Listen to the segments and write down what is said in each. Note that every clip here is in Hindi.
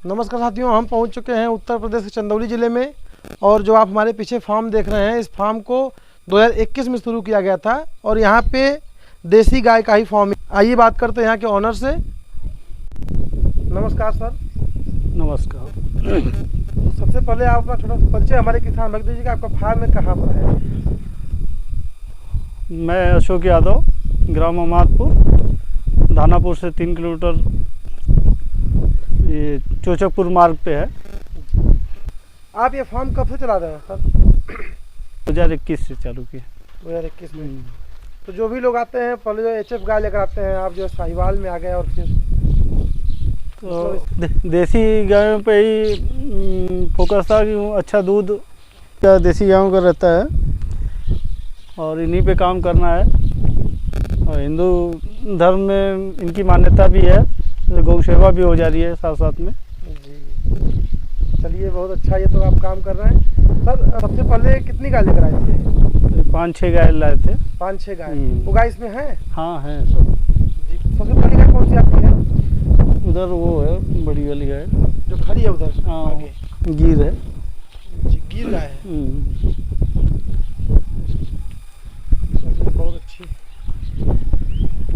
नमस्कार साथियों, हम पहुंच चुके हैं उत्तर प्रदेश के चंदौली ज़िले में। और जो आप हमारे पीछे फार्म देख रहे हैं, इस फार्म को 2021 में शुरू किया गया था और यहाँ पे देसी गाय का ही फार्म। आइए बात करते हैं यहाँ के ऑनर से। नमस्कार सर। नमस्कार। सबसे पहले आप अपना छोटा सा परिचय हमारे किसान रख दीजिएगा। आपका फार्म में कहाँ पर है? मैं अशोक यादव, ग्राम अमादपुर, धानापुर से 3 किलोमीटर ये चोचकपुर मार्ग पे है। आप ये फार्म कब से चला रहे हैं सर? 2021 से चालू किया। 2021 में। तो जो भी लोग आते हैं पहले जो HF गाय लेकर आते हैं, आप जो साहिवाल में आ गए और फिर तो देसी गायों पे ही फोकस था कि अच्छा दूध का देसी गायों का रहता है और इन्हीं पे काम करना है। और हिंदू धर्म में इनकी मान्यता भी है, गौ सेवा भी हो जा रही है साथ साथ में। जी, चलिए बहुत अच्छा, ये तो आप काम कर रहे हैं सर। सबसे पहले कितनी गाय लेकर आए थे? 5-6 गाय लाए थे। 5-6 गाय। वो गाय इसमें है? हाँ है सब। जी, सबसे पहली गाय कौन सी आपकी है? उधर वो है बड़ी वाली गाय जो खड़ी है उधर। हाँ, आगे गिर है। जी, गिर गाय है। बहुत अच्छी।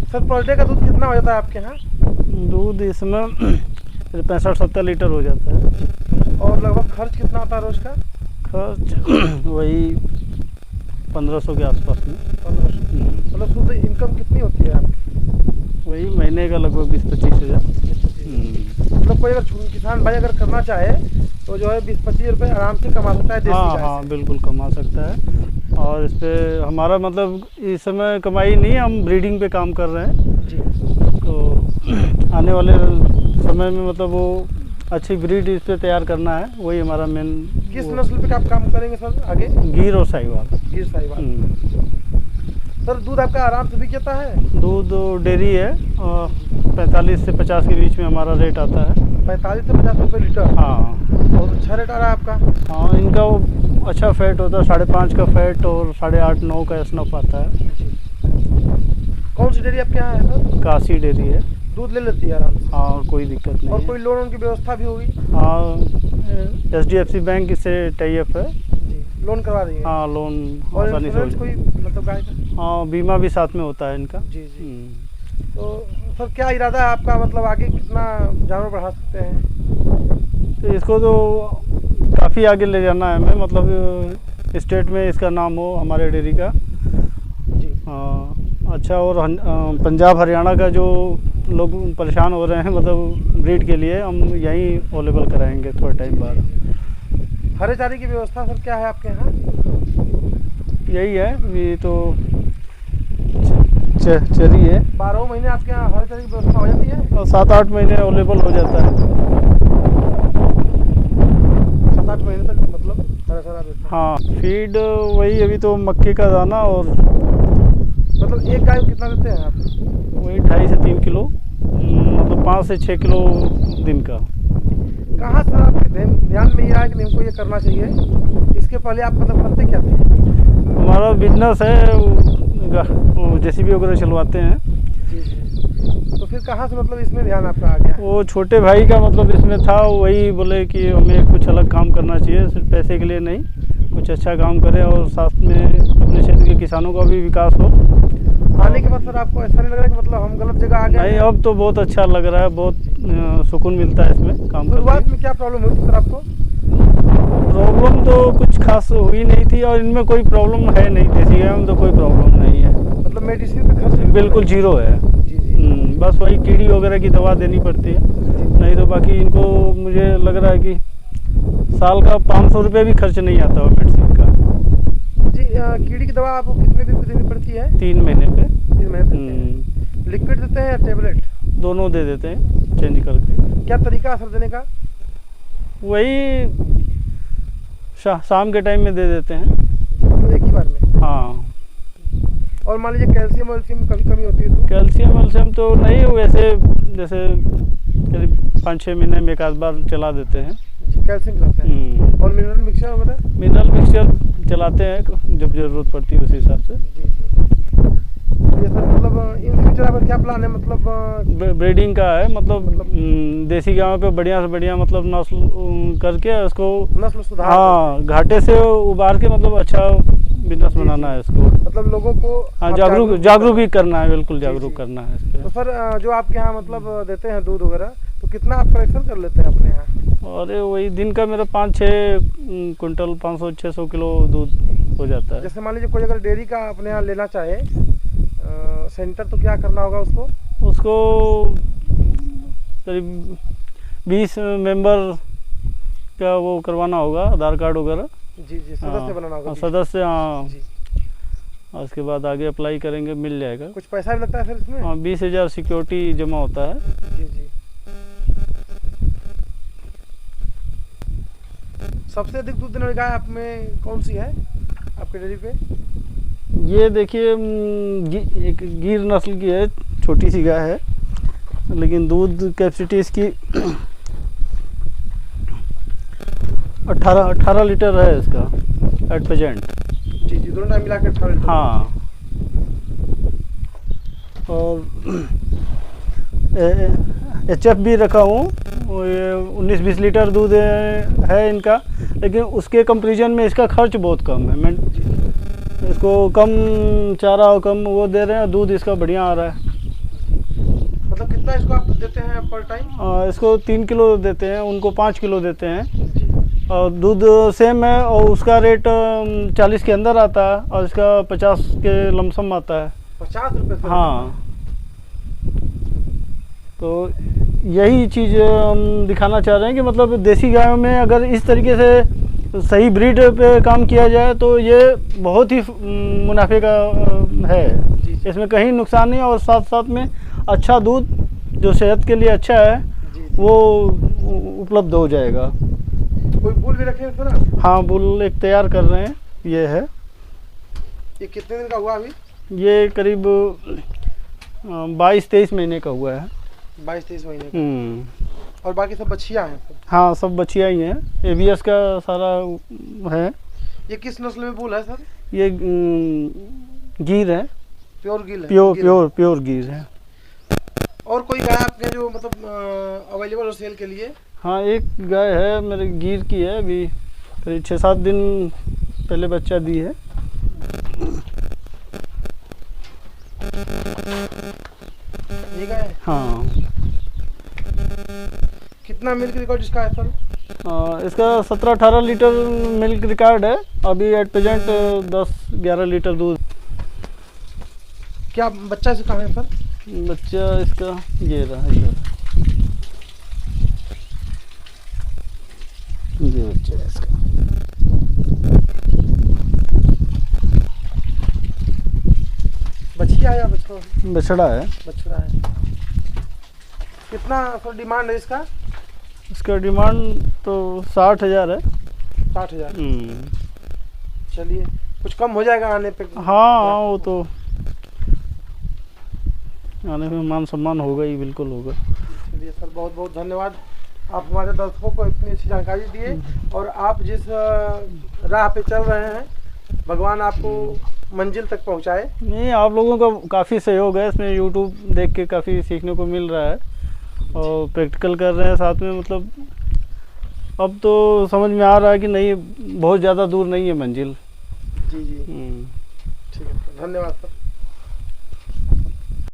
सर पर डे का दूध कितना हो जाता है आपके यहाँ? दूध इसमें 65-70 लीटर हो जाता है। और लगभग खर्च कितना आता है रोज का? खर्च वही 1500 के आसपास में। 1500। मतलब शुद्ध इनकम कितनी होती है आपकी? वही महीने का लगभग 20-25 हज़ार। मतलब कोई अगर किसान भाई अगर करना चाहे तो जो है 20-25 रुपये आराम से कमा सकता है देसी गाय से। हाँ बिल्कुल कमा सकता है। और इस पर हमारा मतलब इस समय कमाई नहीं, हम ब्रीडिंग पे काम कर रहे हैं जी। तो आने वाले समय में मतलब वो अच्छी ब्रीड इस पे तैयार करना है, वही हमारा मेन। किस नस्ल पे आप काम करेंगे सर आगे? गिर और साहिवाल। गिर साहिवाल। सर दूध आपका आराम से बिक जाता है? दूध डेयरी है और 45 से 50 के बीच में हमारा रेट आता है। 45 से 50 रुपये लीटर? हाँ बहुत अच्छा रेट आ रहा है आपका। हाँ, इनका वो अच्छा फैट होता है, 5.5 का फैट और 8.5-9 का स्नफ आता है। कौन सी डेयरी आपके यहाँ है सर? काशी डेयरी है। दूध ले लेती है आराम से? हाँ कोई दिक्कत नहीं। और कोई लोन की व्यवस्था भी होगी? हाँ, HDFC बैंक से टाई अप है जी, लोन करवा रही है? हाँ, लोन और आसानी से हो कोई मतलब गाय का? हाँ, बीमा भी साथ में होता है इनका। जी जी। तो सर क्या इरादा है आपका, मतलब आगे कितना जानवर बढ़ा सकते हैं? तो इसको तो काफ़ी आगे ले जाना है हमें, मतलब स्टेट में इसका नाम हो हमारे डेयरी का जी। अच्छा। और पंजाब हरियाणा का जो लोग परेशान हो रहे हैं मतलब ब्रीड के लिए, हम यहीं अवेलेबल कराएंगे थोड़े टाइम बाद। हरे चारे की व्यवस्था सर क्या है आपके यहाँ? यही है, ये तो चरी है। 12 महीने आपके यहाँ हरे चारे की व्यवस्था हो जाती है? और 7-8 महीने अवेलेबल हो जाता है। 7-8 महीने तक मतलब हरा चारा रहता है? हाँ, फीड वही अभी तो मक्के का दाना। और मतलब एक गाय को कितना देते हैं आप? वही 2.5 से 3 किलो, मतलब 5 से 6 किलो दिन का। कहाँ सर आपके ध्यान में ये आया कि नहीं हमको ये करना चाहिए? इसके पहले आप मतलब करते क्या थे? हमारा बिजनेस है, JCB वगैरह चलवाते हैं। जी। तो फिर कहाँ से मतलब इसमें ध्यान आपका आ गया? वो छोटे भाई का मतलब इसमें था, वही बोले कि हमें कुछ अलग काम करना चाहिए, सिर्फ पैसे के लिए नहीं, कुछ अच्छा काम करें और साथ में अपने क्षेत्र के किसानों का भी विकास हो। आने के बाद सर आपको ऐसा नहीं लग रहा कि मतलब हम गलत जगह आ गए? नहीं, अब तो बहुत अच्छा लग रहा है, बहुत सुकून मिलता है इसमें काम करके। शुरुआत में क्या प्रॉब्लम हुई थी सर आपको? प्रॉब्लम तो कुछ खास हुई नहीं थी और इनमें कोई प्रॉब्लम है नहीं, देसी गाय में तो कोई प्रॉब्लम नहीं है। मतलब मेडिसिन का खर्च बिल्कुल जीरो है। जी जी। बस वही कीड़ी वगैरह की दवा देनी पड़ती है, नहीं तो बाकी इनको मुझे लग रहा है कि साल का 500 रुपये भी खर्च नहीं आता है मेडिसिन का। जी, कीड़ी की दवा आपको कितने दिन देनी पड़ती है? 3 महीने पे। 3 महीने देते हैं। लिक्विड देते हैं या टेबलेट? दोनों दे देते हैं चेंज करके। क्या तरीका असर देने का? वही शाम के टाइम में दे देते हैं। तो एक ही बार में? हाँ। और मान लीजिए कैल्शियम वैल्शियम कभी कमी होती है तो? कैल्शियम तो नहीं, वैसे जैसे करीब 5-6 महीने में एक आध बार चला देते हैं। कैल्शियम चलाते हैं? और मिनरल मिक्सचर वगैरह? मिनरल मिक्सचर चलाते हैं जब ज़रूरत पड़ती है उस हिसाब से। जी जी। चलिए सर, मतलब इन फ्यूचर आपका क्या प्लान है, मतलब ब्रीडिंग का है, मतलब देसी गायों पे बढ़िया से बढ़िया मतलब नस्ल करके उसको नस्ल सुधार हाँ घाटे से उबार के मतलब अच्छा बिजनेस बनाना है इसको, मतलब लोगों को हाँ आप जागरूक भी करना है, बिल्कुल जी, जागरूक जी। करना है इस तो सर जो आपके यहाँ मतलब देते हैं दूध वगैरह, तो कितना आप कलेक्शन कर लेते हैं अपने यहाँ? पे। और वही दिन का मेरा 5-6 कुंटल 500-600 किलो दूध हो जाता है। जैसे मान लीजिए कोई अगर डेयरी का अपने यहाँ लेना चाहे सेंटर, तो क्या करना होगा उसको? उसको करीब 20 मेंबर का वो करवाना होगा, आधार कार्ड वगैरह। जी जी, सदस्य बनाना होगा। सदस्य, हाँ। जी। और उसके बाद आगे अप्लाई करेंगे, मिल जाएगा। कुछ पैसा भी लगता है सर इसमें? हाँ 20,000 सिक्योरिटी जमा होता है। जी जी। सबसे अधिक दूध देने वाली गाय आप में कौन सी है आपके डेयरी पे? ये देखिए एक गिर नस्ल की है, छोटी सी गाय है, लेकिन दूध कैपेसिटी इसकी 18 लीटर है इसका एट प्रेजेंट। जी जी, दोनों टाइम मिला के 18 लीटर। हाँ, और HF भी रखा हूँ, ये 19-20 लीटर दूध है इनका, लेकिन उसके कंपैरिजन में इसका खर्च बहुत कम है। मैं इसको कम चारा और कम वो दे रहे हैं, दूध इसका बढ़िया आ रहा है। मतलब कितना इसको आप देते हैं पर टाइम? इसको 3 किलो देते हैं, उनको 5 किलो देते हैं, जी। और दूध सेम है, और उसका रेट 40 के अंदर आता है, और इसका 50 के लमसम आता है। 50 रुपये? हाँ, तो यही चीज़ हम दिखाना चाह रहे हैं कि मतलब देसी गायों में अगर इस तरीके से सही ब्रीड पे काम किया जाए तो ये बहुत ही मुनाफे का है। जी जी। इसमें कहीं नुकसान नहीं, और साथ साथ में अच्छा दूध जो सेहत के लिए अच्छा है जी जी। वो उपलब्ध हो जाएगा। कोई बुल भी रखे हैं सर आप? हाँ, बुल एक तैयार कर रहे हैं, ये है। ये कितने दिन का हुआ अभी? ये करीब 22-23 महीने का हुआ है। 22-23 महीने का। और बाकी सब बछिया हैं सर? हाँ, सब बछिया ही हैं, ABS का सारा है। ये किस नस्ल में बुल है सर? ये गिर है, प्योर गिल है? प्योर गिर है। और कोई गाय आपके जो मतलब अवेलेबल हो सेल के लिए? हाँ, एक गाय है मेरे गिर की है, अभी करीब 6-7 दिन पहले बच्चा दी है। ये गाय है? हाँ। कितना मिल्क रिकॉर्ड इसका है सर? इसका 17-18 लीटर मिल्क रिकॉर्ड है, अभी एट प्रेजेंट 10-11 लीटर दूध। क्या बच्चा से कहाँ है सर? बच्चा इसका ये रहा, ये बच्चा है इसका। बछिया या बछड़ा? बछड़ा है। बछड़ा है। कितना सर डिमांड है इसका? इसका डिमांड तो 60,000 है। 60,000? चलिए, कुछ कम हो जाएगा आने पे? हाँ, वो तो आने में मान सम्मान होगा ही, बिल्कुल होगा। चलिए सर, बहुत बहुत धन्यवाद, आप हमारे दर्शकों को इतनी अच्छी जानकारी दिए, और आप जिस राह पे चल रहे हैं, भगवान आपको मंजिल तक पहुंचाए। नहीं, आप लोगों का काफ़ी सहयोग है इसमें, यूट्यूब देख के काफ़ी सीखने को मिल रहा है, और प्रैक्टिकल कर रहे हैं साथ में, मतलब अब तो समझ में आ रहा है कि नहीं, बहुत ज़्यादा दूर नहीं है मंजिल। जी जी, ठीक है, धन्यवाद सर।